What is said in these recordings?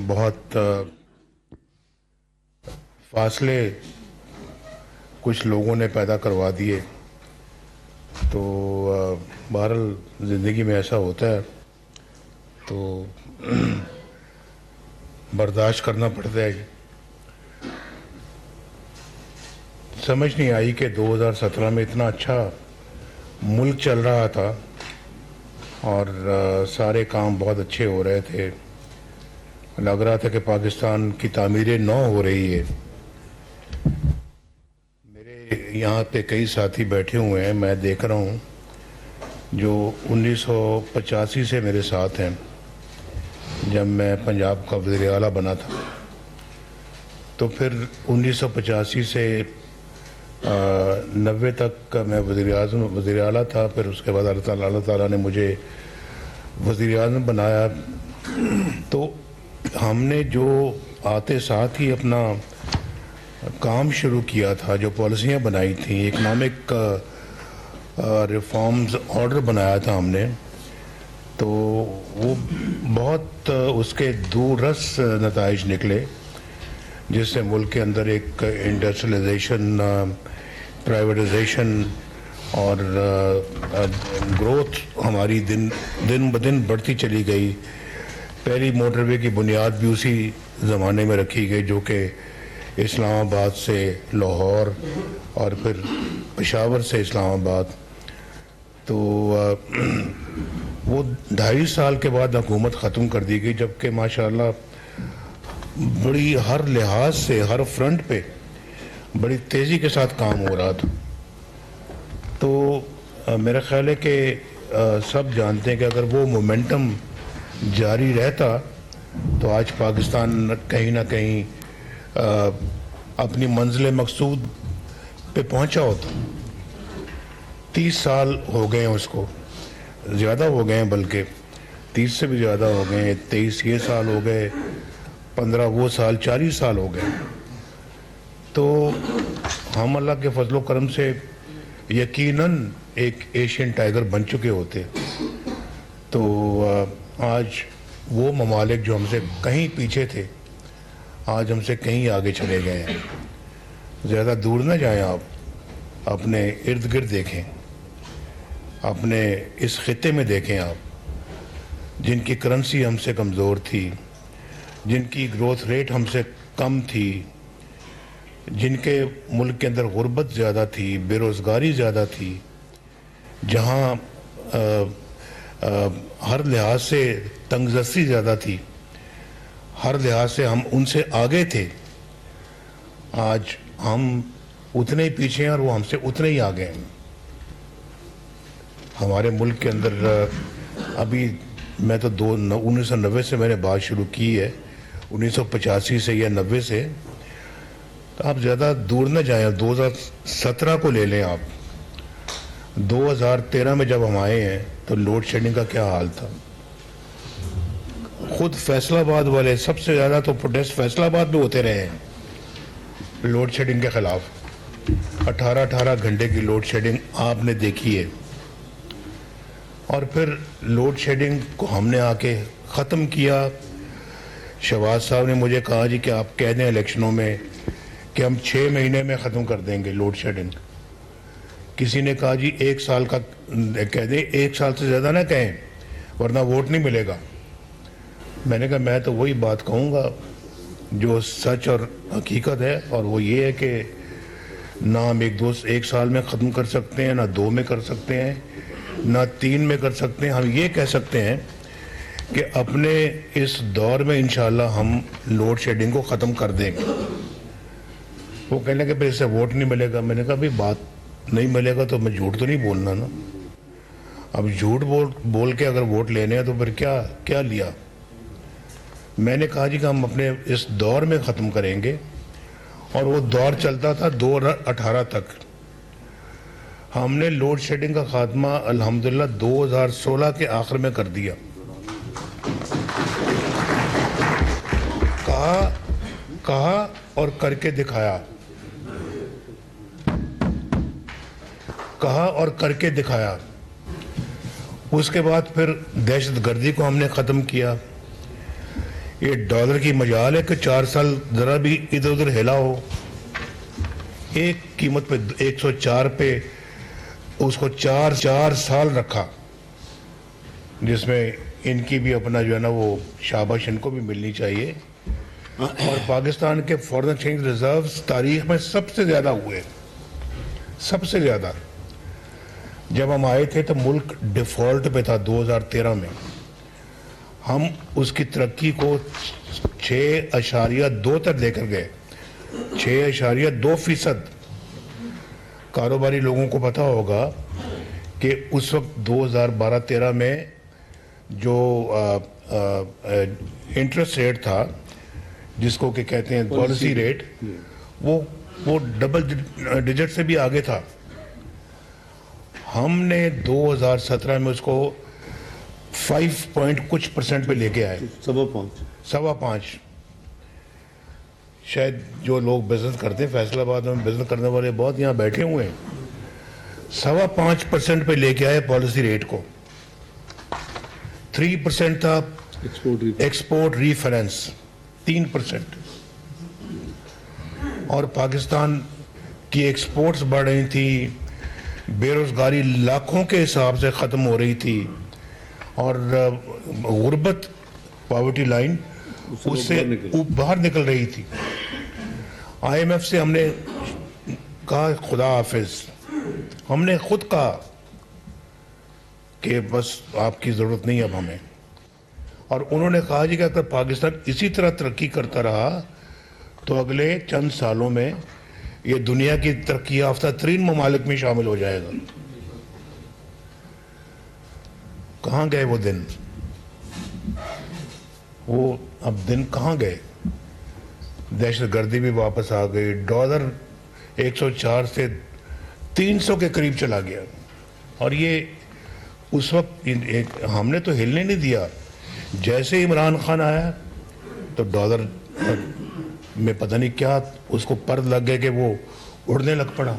بہت فاصلے کچھ لوگوں نے پیدا کروا دیے، تو بہرحال زندگی میں ایسا ہوتا ہے تو برداشت کرنا پڑتا ہے۔ سمجھ نہیں آئی کہ 2017 میں اتنا اچھا ملک چل رہا تھا اور سارے کام بہت اچھے ہو رہے تھے، لگ رہا تھا کہ پاکستان کی تعمیر نو ہو رہی ہے۔ میرے یہاں پہ کئی ساتھی بیٹھے ہوئے ہیں، میں دیکھ رہا ہوں، جو 1985 سے میرے ساتھ ہیں، جب میں پنجاب کا وزیر اعلیٰ بنا تھا، تو پھر 1985 سے 90 تک میں وزیر اعلیٰ تھا، پھر اس کے بعد اللہ تعالیٰ نے مجھے وزیر اعظم بنایا۔ تو ہم نے جو آتے ساتھ ہی اپنا کام شروع کیا تھا، جو پالیسیاں بنائی تھیں، اکنامک ریفارمز آرڈر بنایا تھا ہم نے، تو وہ بہت اس کے دور رس نتائج نکلے، جس سے ملک کے اندر ایک انڈسٹریلائزیشن، پرائیویٹائزیشن اور گروتھ ہماری دن بدن بڑھتی چلی گئی۔ پہلی موٹر وے کی بنیاد بھی اسی زمانے میں رکھی گئی، جو کہ اسلام آباد سے لاہور اور پھر پشاور سے اسلام آباد۔ تو وہ 2.5 سال کے بعد حکومت ختم کر دی گئی، جبکہ ماشاءاللہ بڑی ہر لحاظ سے، ہر فرنٹ پہ بڑی تیزی کے ساتھ کام ہو رہا تھا۔ تو میرا خیال ہے کہ سب جانتے ہیں کہ اگر وہ مومنٹم جاری رہتا تو آج پاکستان کہیں نہ کہیں اپنی منزل مقصود پہ پہنچا ہوتا۔ 30 سال ہو گئے ہیں اس کو، زیادہ ہو گئے ہیں، بلکہ 30 سے بھی زیادہ ہو گئے ہیں۔ 23 یہ سال ہو گئے، 15 وہ سال، 40 سال ہو گئے۔ تو ہم اللہ کے فضل و کرم سے یقیناً ایک ایشین ٹائگر بن چکے ہوتے۔ تو آج وہ ممالک جو ہم سے کہیں پیچھے تھے، آج ہم سے کہیں آگے چلے گئے ہیں۔ زیادہ دور نہ جائیں، آپ اپنے ارد گرد دیکھیں، اپنے اس خطے میں دیکھیں، آپ جن کی کرنسی ہم سے کمزور تھی، جن کی گروتھ ریٹ ہم سے کم تھی، جن کے ملک کے اندر غربت زیادہ تھی، بے روزگاری زیادہ تھی، جہاں ہر لحاظ سے تنگ دستی زیادہ تھی، ہر لحاظ سے ہم ان سے آگے تھے، آج ہم اتنے ہی پیچھے ہیں اور وہ ہم سے اتنے ہی آگے ہیں۔ ہمارے ملک کے اندر ابھی میں تو 1990 سے میں نے بات شروع کی ہے، 1985 سے یا 90 سے، تو آپ زیادہ دور نہ جائیں، 2017 کو لے لیں آپ۔ 2013 میں جب ہم آئے ہیں تو لوڈ شیڈنگ کا کیا حال تھا۔ خود فیصل آباد والے سب سے زیادہ تو پروٹیسٹ فیصل آباد میں ہوتے رہے ہیں لوڈ شیڈنگ کے خلاف۔ 18 گھنٹے کی لوڈ شیڈنگ آپ نے دیکھی ہے، اور پھر لوڈ شیڈنگ کو ہم نے آ کے ختم کیا۔ شہباز صاحب نے مجھے کہا جی کہ آپ کہہ دیں الیکشنوں میں کہ ہم 6 مہینے میں ختم کر دیں گے لوڈ شیڈنگ۔ کسی نے کہا جی 1 سال کا کہہ دیں، 1 سال سے زیادہ نہ کہیں ورنہ ووٹ نہیں ملے گا۔ میں نے کہا میں تو وہی بات کہوں گا جو سچ اور حقیقت ہے، اور وہ یہ ہے کہ نہ ہم 1 سال میں ختم کر سکتے ہیں، نہ 2 میں کر سکتے ہیں، نہ 3 میں کر سکتے ہیں۔ ہم یہ کہہ سکتے ہیں کہ اپنے اس دور میں انشاءاللہ ہم لوڈ شیڈنگ کو ختم کر دیں گے۔ وہ کہنے کہ پھر اس سے ووٹ نہیں ملے گا۔ میں نے کہا بھی بات نہیں ملے گا تو میں جھوٹ تو نہیں بولنا نا۔ اب جھوٹ بول کے اگر ووٹ لینے ہیں تو پھر کیا لیا۔ میں نے کہا جی کہ ہم اپنے اس دور میں ختم کریں گے، اور وہ دور چلتا تھا 2018 تک۔ ہم نے لوڈ شیڈنگ کا خاتمہ الحمدللہ 2016 کے آخر میں کر دیا۔ کہا اور کر کے دکھایا، کہا اور کر کے دکھایا۔ اس کے بعد پھر دہشت گردی کو ہم نے ختم کیا، یہ ڈالر کی مجال ہے کہ 4 سال ذرا بھی ادھر ادھر ہلا ہو، ایک قیمت پہ 104 پہ اس کو 4 سال رکھا، جس میں ان کی بھی اپنا جو ہے نا وہ شاباش ان کو بھی ملنی چاہیے. اور پاکستان کے فارن ایکسچینج ریزروز تاریخ میں سب سے زیادہ ہوئے، سب سے زیادہ. جب ہم آئے تھے تو ملک ڈیفالٹ پہ تھا 2013 میں، ہم اس کی ترقی کو 6.2 تک لے کر گئے، 6.2%. کاروباری لوگوں کو پتا ہوگا کہ اس وقت 2012-13 میں جو انٹرسٹ ریٹ تھا، جس کو کہ کہتے ہیں پالیسی ریٹ، وہ ڈبل ڈیجٹ سے بھی آگے تھا. ہم نے 2017 میں اس کو 5% پہ لے کے آئے، 5.25. شاید جو لوگ بزنس کرتے ہیں فیصل آباد میں، بزنس کرنے والے بہت یہاں بیٹھے ہوئے ہیں، 5.25% پہ لے کے آئے پالیسی ریٹ کو. 3% تھا ایکسپورٹ ریفرنس، 3%. اور پاکستان کی ایکسپورٹس بڑھ رہی تھی، بے روزگاری لاکھوں کے حساب سے ختم ہو رہی تھی، اور غربت پاورٹی لائن اس سے باہر نکل رہی تھی. IMF سے ہم نے کہا خدا حافظ، ہم نے خود کہا کہ بس آپ کی ضرورت نہیں اب ہمیں. اور انہوں نے کہا جی کہ اگر پاکستان اسی طرح ترقی کرتا رہا تو اگلے چند سالوں میں یہ دنیا کی ترقی یافتہ ترین ممالک میں شامل ہو جائے گا. کہاں گئے وہ دن؟ وہ اب دن کہاں گئے؟ دہشت گردی بھی واپس آ گئی، ڈالر 104 سے 300 کے قریب چلا گیا. اور یہ اس وقت ہم نے تو ہلنے نہیں دیا. جیسے عمران خان آیا تو ڈالر میں پتہ نہیں کیا اس کو پرد لگ گئے کہ وہ اڑنے لگ پڑا،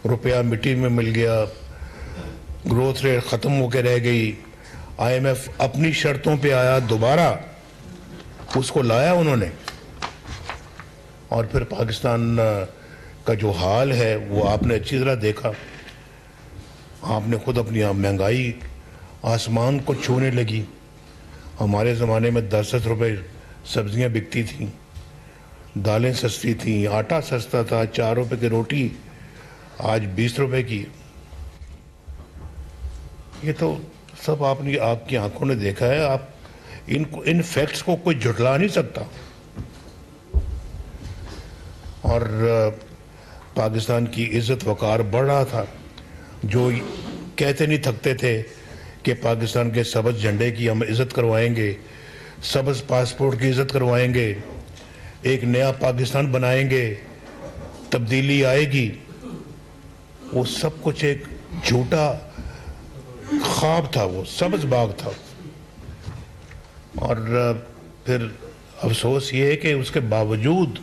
روپیہ مٹی میں مل گیا، گروتھ ریٹ ختم ہو کے رہ گئی. IMF اپنی شرطوں پہ آیا، دوبارہ اس کو لایا انہوں نے. اور پھر پاکستان کا جو حال ہے وہ آپ نے اچھی طرح دیکھا. آپ نے خود اپنی مہنگائی آسمان کو چھونے لگی. ہمارے زمانے میں 10 روپے سبزیاں بکتی تھیں، دالیں سستی تھیں، آٹا سستا تھا، 4 روپے کی روٹی آج 20 روپے کی. یہ تو سب آپ کی آنکھوں نے دیکھا ہے. آپ ان فیکٹس کو کوئی جھٹلا نہیں سکتا. اور پاکستان کی عزت وقار بڑھ رہا تھا. جو کہتے نہیں تھکتے تھے کہ پاکستان کے سبز جھنڈے کی ہم عزت کروائیں گے، سبز پاسپورٹ کی عزت کروائیں گے، ایک نیا پاکستان بنائیں گے، تبدیلی آئے گی، وہ سب کچھ ایک جھوٹا خواب تھا. وہ سبز باغ تھا. اور پھر افسوس یہ ہے کہ اس کے باوجود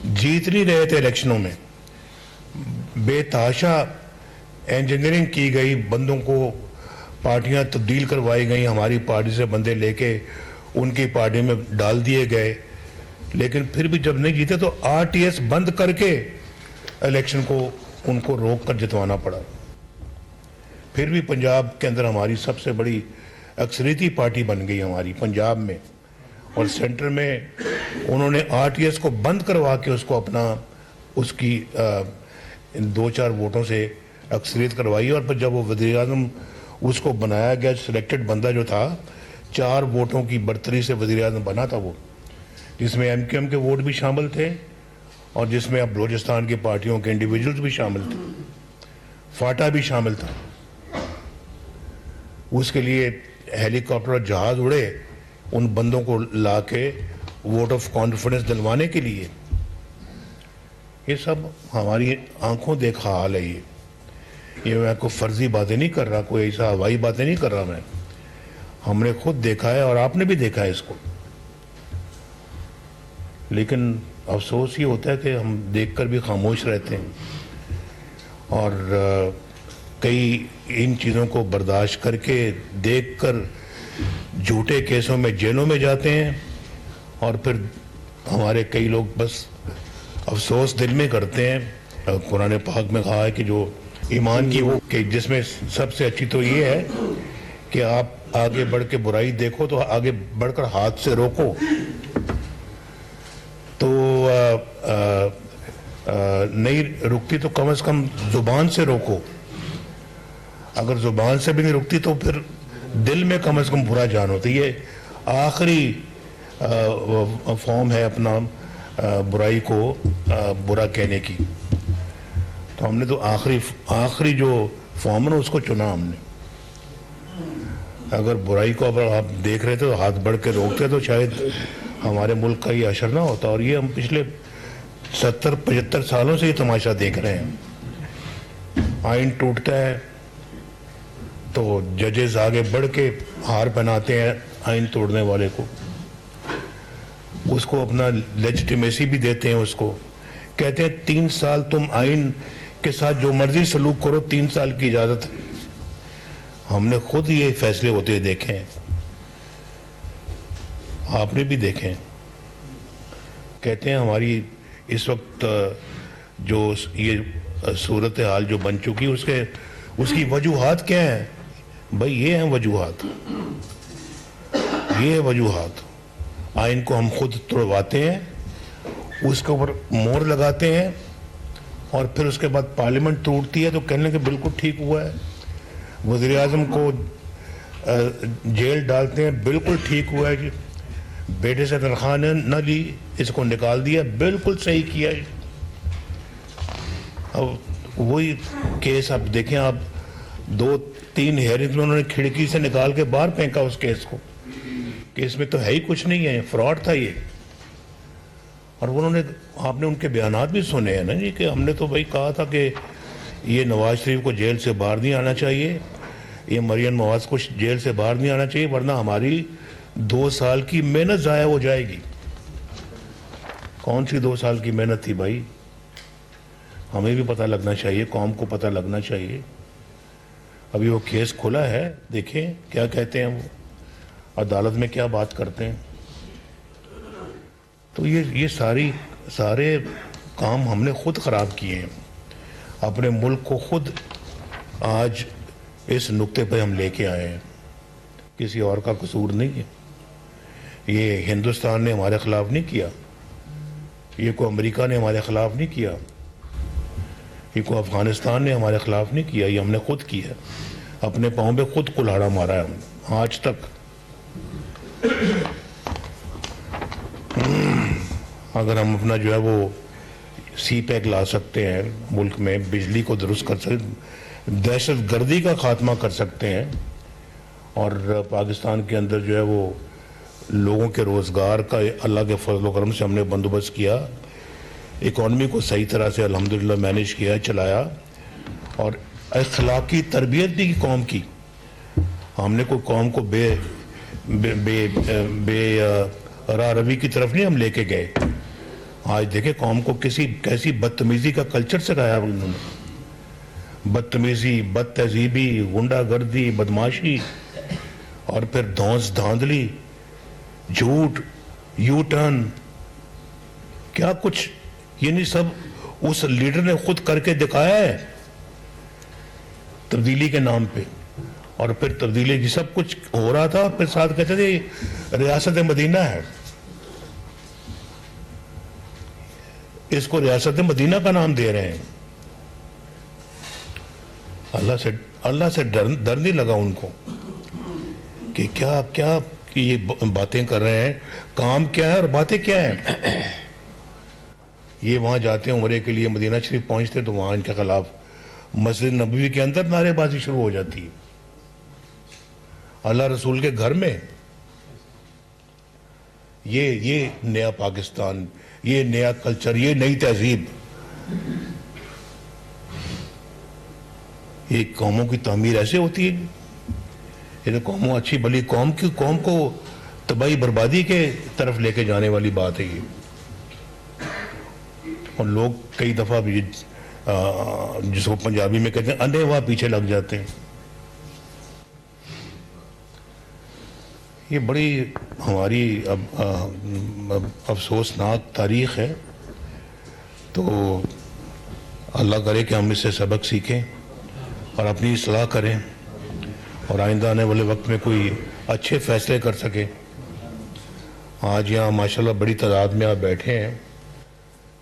جیت نہیں رہے تھے الیکشنوں میں. بے تحاشا انجینئرنگ کی گئی، بندوں کو پارٹیاں تبدیل کروائی گئیں، ہماری پارٹی سے بندے لے کے ان کی پارٹی میں ڈال دیے گئے. لیکن پھر بھی جب نہیں جیتے تو RTS بند کر کے الیکشن کو ان کو روک کر جتوانا پڑا. پھر بھی پنجاب کے اندر ہماری سب سے بڑی اکثریتی پارٹی بن گئی ہماری پنجاب میں. اور سینٹر میں انہوں نے RTS کو بند کروا کے اس کو اپنا اس کی 2-4 ووٹوں سے اکثریت کروائی. اور پھر جب وہ وزیر اعظم اس کو بنایا گیا، سلیکٹڈ بندہ جو تھا 4 ووٹوں کی برتری سے وزیر اعظم بنا تھا وہ، جس میں MQM کے ووٹ بھی شامل تھے اور جس میں اب بلوچستان کی پارٹیوں کے انڈیویجولز بھی شامل تھے، فاٹا بھی شامل تھا. اس کے لیے ہیلی کاپٹر اور جہاز اڑے ان بندوں کو لا کے ووٹ آف کانفیڈنس دلوانے کے لیے. یہ سب ہماری آنکھوں دیکھا حال ہے. یہ میں کوئی فرضی باتیں نہیں کر رہا، کوئی ایسا ہوائی باتیں نہیں کر رہا میں. ہم نے خود دیکھا ہے اور آپ نے بھی دیکھا ہے اس کو. لیکن افسوس یہ ہوتا ہے کہ ہم دیکھ کر بھی خاموش رہتے ہیں. اور کئی ان چیزوں کو برداشت کر کے دیکھ کر جھوٹے کیسوں میں جیلوں میں جاتے ہیں اور پھر ہمارے کئی لوگ بس افسوس دل میں کرتے ہیں۔ قرآن پاک میں کہا ہے کہ جو ایمان کی وہ کہ جس میں سب سے اچھی تو یہ ہے کہ آپ آگے بڑھ کے برائی دیکھو تو آگے بڑھ کر ہاتھ سے روکو، تو نہیں رکتی تو کم از کم زبان سے روکو، اگر زبان سے بھی نہیں رکتی تو پھر دل میں کم از کم برا جانو۔ تو یہ آخری فارم ہے اپنا برائی کو برا کہنے کی، تو ہم نے تو آخری جو فارم ہے نا اس کو چنا ہم نے۔ اگر برائی کو اگر آپ دیکھ رہے تھے تو ہاتھ بڑھ کے روکتے تو شاید ہمارے ملک کا یہ اشر نہ ہوتا، اور یہ ہم پچھلے 70-75 سالوں سے یہ تماشا دیکھ رہے ہیں۔ آئین ٹوٹتا ہے تو ججز آگے بڑھ کے ہار پہناتے ہیں آئین توڑنے والے کو، اس کو اپنا لیجٹیمیسی بھی دیتے ہیں، اس کو کہتے ہیں 3 سال تم آئین کے ساتھ جو مرضی سلوک کرو، 3 سال کی اجازت ہے۔ ہم نے خود یہ فیصلے ہوتے دیکھے ہیں، آپ نے بھی دیکھے۔ کہتے ہیں ہماری اس وقت جو یہ صورتحال جو بن چکی اس کی وجوہات کیا ہیں؟ بھائی یہ ہیں وجوہات، یہ وجوہات۔ آئین کو ہم خود توڑواتے ہیں، اس کے اوپر مہر لگاتے ہیں، اور پھر اس کے بعد پارلیمنٹ ٹوٹتی ہے تو کہنے کہ بالکل ٹھیک ہوا ہے۔ وزیر اعظم کو جیل ڈالتے ہیں، بالکل ٹھیک ہوا ہے جی۔ بیٹے سے تنخواہ نہ لی، اس کو نکال دیا، بالکل صحیح کیا جی۔ اب وہی کیس آپ دیکھیں، آپ 2-3 ہیئرنگ میں انہوں نے کھڑکی سے نکال کے باہر پھینکا اس کیس کو، کہ اس میں تو ہے ہی کچھ نہیں ہے، فراڈ تھا یہ۔ اور آپ نے ان کے بیانات بھی سنے ہیں نا جی، کہ ہم نے تو بھائی کہا تھا کہ یہ نواز شریف کو جیل سے باہر نہیں آنا چاہیے، یہ مریم نواز کو جیل سے باہر نہیں آنا چاہیے، ورنہ ہماری 2 سال کی محنت ضائع ہو جائے گی۔ کون سی 2 سال کی محنت تھی بھائی؟ ہمیں بھی پتہ لگنا چاہیے، قوم کو پتہ لگنا چاہیے۔ ابھی وہ کیس کھلا ہے، دیکھیں کیا کہتے ہیں وہ، عدالت میں کیا بات کرتے ہیں۔ تو یہ سارے کام ہم نے خود خراب کیے ہیں، اپنے ملک کو خود آج اس نقطے پہ ہم لے کے آئے ہیں، کسی اور کا قصور نہیں ہے۔ یہ ہندوستان نے ہمارے خلاف نہیں کیا، یہ کوئی امریکہ نے ہمارے خلاف نہیں کیا، یہ کوئی افغانستان نے ہمارے خلاف نہیں کیا، یہ ہم نے خود کیا، اپنے پاؤں پہ خود کلہاڑا مارا ہے ہم آج تک۔ اگر ہم اپنا جو ہے وہ سی پیک لا سکتے ہیں، ملک میں بجلی کو درست کر سکتے، دہشت گردی کا خاتمہ کر سکتے ہیں، اور پاکستان کے اندر جو ہے وہ لوگوں کے روزگار کا اللہ کے فضل و کرم سے ہم نے بندوبست کیا، اکانومی کو صحیح طرح سے الحمدللہ مینیج کیا، چلایا، اور اخلاقی تربیت بھی کی قوم کی۔ ہم نے کوئی قوم کو بے راہ روی کی طرف نہیں ہم لے کے گئے۔ آج دیکھیں قوم کو کیسی بدتمیزی کا کلچر سکھایا انہوں نے، بدتمیزی، بد تہذیبی، غنڈہ گردی، بدماشی، اور پھر دھونس دھاندلی، جھوٹ، یو ٹرن، کیا کچھ، یہ نہیں سب اس لیڈر نے خود کر کے دکھایا ہے تبدیلی کے نام پہ۔ اور پھر تبدیلی کی سب کچھ ہو رہا تھا، پھر ساتھ کہتے تھے ریاست مدینہ ہے، اس کو ریاست مدینہ کا نام دے رہے ہیں۔ اللہ سے ڈر نہیں لگا ان کو کہ کیا یہ باتیں کر رہے ہیں، کام کیا ہے اور باتیں کیا ہیں۔ یہ وہاں جاتے ہیں عمرے کے لیے، مدینہ شریف پہنچتے تو وہاں ان کے خلاف مسجد نبوی کے اندر نعرے بازی شروع ہو جاتی ہے، اللہ رسول کے گھر میں۔ یہ نیا پاکستان، یہ نیا کلچر، یہ نئی تہذیب، یہ قوموں کی تعمیر ایسے ہوتی ہے۔ یہ قوموں، اچھی بلی قوم کو تباہی بربادی کے طرف لے کے جانے والی بات ہے یہ۔ اور لوگ کئی دفعہ بھی جس کو پنجابی میں کہتے ہیں اندھے وہاں پیچھے لگ جاتے ہیں۔ یہ بڑی ہماری افسوسناک تاریخ ہے. تو اللہ کرے کہ ہم اس سے سبق سیکھیں اور اپنی اصلاح کریں اور آئندہ آنے والے وقت میں کوئی اچھے فیصلے کر سکیں. آج یہاں ماشاءاللہ بڑی تعداد میں آپ بیٹھے ہیں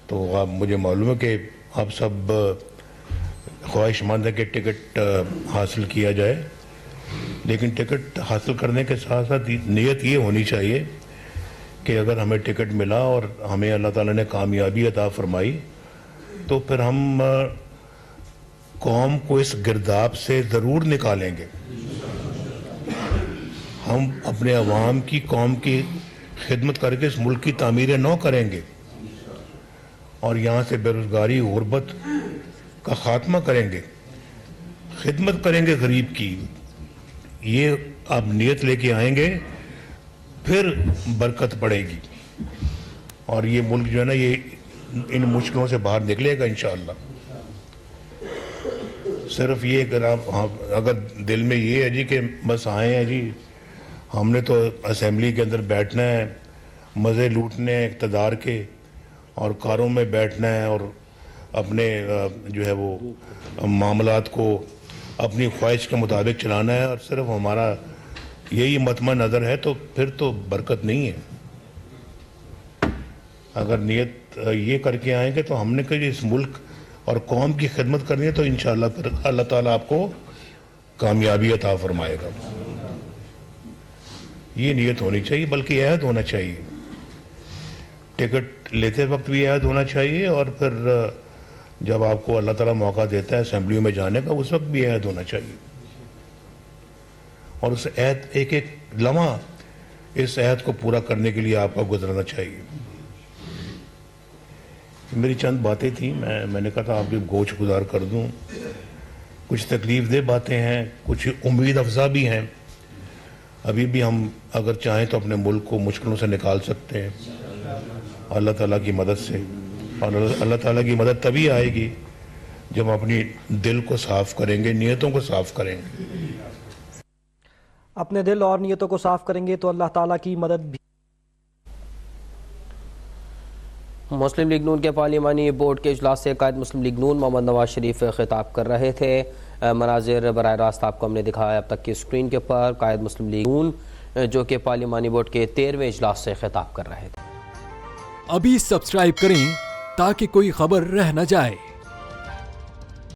تو آپ مجھے معلوم ہے کہ آپ سب خواہش مند ہے کہ ٹکٹ حاصل کیا جائے، لیکن ٹکٹ حاصل کرنے کے ساتھ ساتھ نیت یہ ہونی چاہیے کہ اگر ہمیں ٹکٹ ملا اور ہمیں اللہ تعالیٰ نے کامیابی عطا فرمائی تو پھر ہم قوم کو اس گرداب سے ضرور نکالیں گے. ہم اپنے عوام کی، قوم کی خدمت کر کے اس ملک کی تعمیر نو کریں گے اور یہاں سے بے روزگاری، غربت کا خاتمہ کریں گے، خدمت کریں گے غریب کی. یہ آپ نیت لے کے آئیں گے پھر برکت پڑے گی اور یہ ملک جو ہے نا یہ ان مشکلوں سے باہر نکلے گا انشاءاللہ. صرف یہ اگر دل میں یہ ہے جی کہ بس آئے ہیں جی ہم نے تو اسمبلی کے اندر بیٹھنا ہے، مزے لوٹنے ہیں اقتدار کے اور کاروں میں بیٹھنا ہے اور اپنے جو ہے وہ معاملات کو اپنی خواہش کے مطابق چلانا ہے اور صرف ہمارا یہی مطمع نظر ہے، تو پھر تو برکت نہیں ہے. اگر نیت یہ کر کے آئیں گے تو ہم نے کہ اس ملک اور قوم کی خدمت کرنی ہے تو انشاءاللہ پھر اللہ تعالیٰ آپ کو کامیابی عطا فرمائے گا. یہ نیت ہونی چاہیے، بلکہ عہد ہونا چاہیے. ٹکٹ لیتے وقت بھی عہد ہونا چاہیے اور پھر جب آپ کو اللہ تعالیٰ موقع دیتا ہے اسمبلیوں میں جانے کا اس وقت بھی عہد ہونا چاہیے. اور اس عہد ایک ایک لمحہ اس عہد کو پورا کرنے کے لیے آپ کو گزرنا چاہیے. میری چند باتیں تھیں، میں نے کہا تھا آپ کی گوش گزار کر دوں. کچھ تکلیف دہ باتیں ہیں، کچھ امید افزا بھی ہیں. ابھی بھی ہم اگر چاہیں تو اپنے ملک کو مشکلوں سے نکال سکتے ہیں اللہ تعالیٰ کی مدد سے. اور اللہ تعالیٰ کی مدد تبھی آئے گی جب ہم اپنی دل کو صاف کریں گے، نیتوں کو صاف کریں گے. اپنے دل اور نیتوں کو صاف کریں گے تو اللہ تعالیٰ کی مدد بھی. مسلم لیگ نون کے پارلیمانی بورڈ کے اجلاس سے قائد مسلم لیگ نون محمد نواز شریف خطاب کر رہے تھے. مناظر براہ راست آپ کو ہم نے دکھایا اب تک کی اسکرین کے اوپر. قائد مسلم لیگ نون جو کہ پارلیمانی بورڈ کے 13ویں اجلاس سے خطاب کر رہے تھے. ابھی سبسکرائب کریں تاکہ کوئی خبر رہ نہ جائے.